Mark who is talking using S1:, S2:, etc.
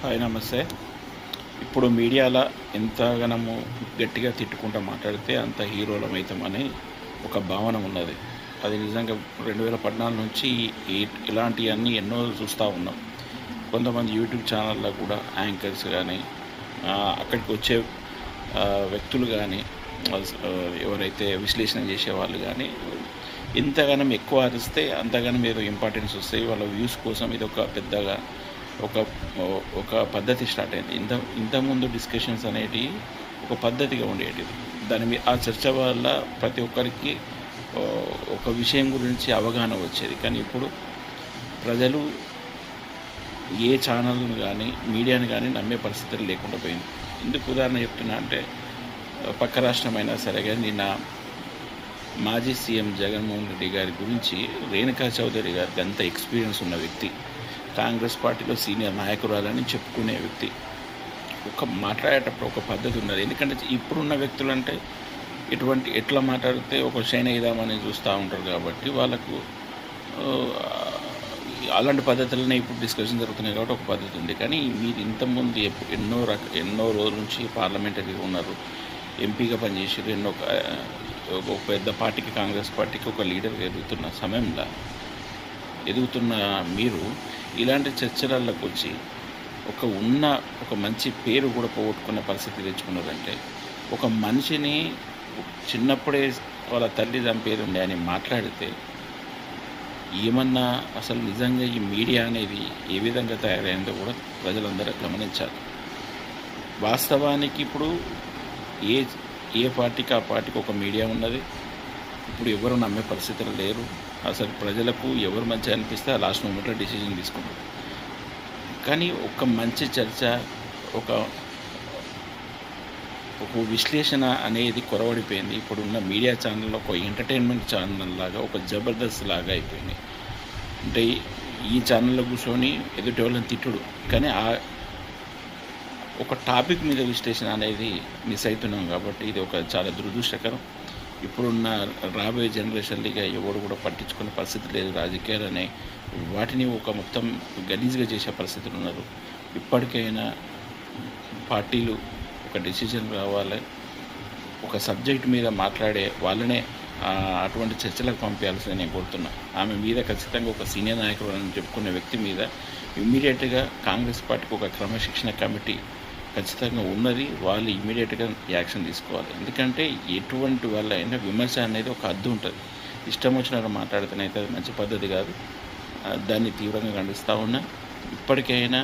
S1: Hi నమస్తే. ఇప్పుడు మీడియాలో ఎంతగనము గట్టిగా తిట్టుకుంటూ మాట్లాడితే అంత హీరోలమవుతామని ఒక భావన ఉన్నది. అది నిజంగా 2014 నుంచి ఇలాంటివన్నీ ఎన్నో చూస్తూ ఉన్నాం. కొంతమంది యూట్యూబ్ ఛానళ్ళలో కూడా యాంకర్స్ కానీ అక్కడికి వచ్చే వ్యక్తులు కానీ ఎవరైతే విశ్లేషణ చేసేవాళ్ళు కానీ ఇంతగానం ఎక్కువ అరిస్తే అంతగానం ఏదో ఇంపార్టెన్స్ వస్తాయి. వాళ్ళ వ్యూస్ కోసం ఇది ఒక పెద్దగా ఒక ఒక పద్ధతి స్టార్ట్ అయింది. ఇంతకుముందు డిస్కషన్స్ అనేటివి ఒక పద్ధతిగా ఉండేటివి. దాని మీద ఆ చర్చ వల్ల ప్రతి ఒక్కరికి ఒక విషయం గురించి అవగాహన వచ్చేది. కానీ ఇప్పుడు ప్రజలు ఏ ఛానల్ను కానీ మీడియాని కానీ నమ్మే పరిస్థితులు లేకుండా పోయింది. ఎందుకు ఉదాహరణ చెప్తున్నా అంటే పక్క రాష్ట్రమైనా సరే కానీ నిన్న మాజీ సీఎం జగన్మోహన్ రెడ్డి గారి గురించి రేణుకా చౌదరి గారికి అంత ఎక్స్పీరియన్స్ ఉన్న వ్యక్తి, కాంగ్రెస్ పార్టీలో సీనియర్ నాయకురాలని చెప్పుకునే వ్యక్తి మాట్లాడేటప్పుడు ఒక పద్ధతి ఉన్నది. ఎందుకంటే ఇప్పుడున్న వ్యక్తులు అంటే ఎట్లా మాట్లాడితే ఒక షైన్ అయిదామని చూస్తూ ఉంటారు కాబట్టి వాళ్ళకు అలాంటి పద్ధతులనే ఇప్పుడు డిస్కషన్ జరుగుతున్నాయి కాబట్టి ఒక పద్ధతి ఉంది. కానీ మీరు ఇంతకుముందు ఎన్నో రోజుల నుంచి పార్లమెంటరీగా ఉన్నారు, ఎంపీగా పనిచేసారు, ఒక పెద్ద పార్టీకి కాంగ్రెస్ పార్టీకి ఒక లీడర్గా ఎదుగుతున్న సమయంలో మీరు ఇలాంటి చర్చలలోకి వచ్చి ఒక మంచి పేరు కూడా పోగొట్టుకునే పరిస్థితి తెచ్చుకున్నారంటే ఒక మనిషిని చిన్నప్పుడే వాళ్ళ తల్లి చంపేది ఉండే అని మాట్లాడితే ఏమన్నా అసలు నిజంగా ఈ మీడియా అనేది ఏ విధంగా తయారైందో కూడా ప్రజలందరూ గమనించాలి. వాస్తవానికి ఇప్పుడు ఏ పార్టీకి ఆ పార్టీకి ఒక మీడియా ఉన్నది. ఇప్పుడు ఎవరు నమ్మే పరిస్థితులు లేరు. అసలు ప్రజలకు ఎవరు మంచి అనిపిస్తే ఆ లాస్ట్ మూమెంట్లో డిసిజన్ తీసుకుంటారు. కానీ ఒక మంచి చర్చ, ఒక విశ్లేషణ అనేది కొరవడిపోయింది. ఇప్పుడున్న మీడియా ఛానల్లో ఒక ఎంటర్టైన్మెంట్ ఛానల్ లాగా, ఒక జబర్దస్త్ లాగా అయిపోయింది. అంటే ఈ ఛానల్లో కూర్చొని ఎదుటి వాళ్ళని తిట్టుడు, కానీ ఒక టాపిక్ మీద విశ్లేషణ అనేది మిస్ అవుతున్నాం. కాబట్టి ఇది ఒక చాలా దురదృష్టకరం. ఇప్పుడున్న రాబోయే జనరేషన్గా ఎవరు కూడా పట్టించుకునే పరిస్థితి లేదు. రాజకీయాలనే వాటిని ఒక మొత్తం గలీజ్గా చేసే పరిస్థితులు ఉన్నారు. ఇప్పటికైనా పార్టీలు ఒక డెసిజన్ రావాలి. ఒక సబ్జెక్ట్ మీద మాట్లాడే వాళ్ళనే అటువంటి చర్చలకు పంపించాల్సిందని నేను కోరుతున్నా. ఆమె మీద ఖచ్చితంగా ఒక సీనియర్ నాయకుడు అని చెప్పుకునే వ్యక్తి మీద ఇమ్మీడియట్గా కాంగ్రెస్ పార్టీకి ఒక క్రమశిక్షణ కమిటీ ఖచ్చితంగా ఉన్నది. వాళ్ళు ఇమ్మీడియట్గా యాక్షన్ తీసుకోవాలి. ఎందుకంటే ఎటువంటి వాళ్ళ అయినా విమర్శ అనేది ఒక హద్దు ఉంటుంది. ఇష్టం వచ్చినట్టు మాట్లాడితేనైతే అది మంచి పద్ధతి కాదు. దాన్ని తీవ్రంగా ఖండిస్తూ ఉన్నా. ఇప్పటికైనా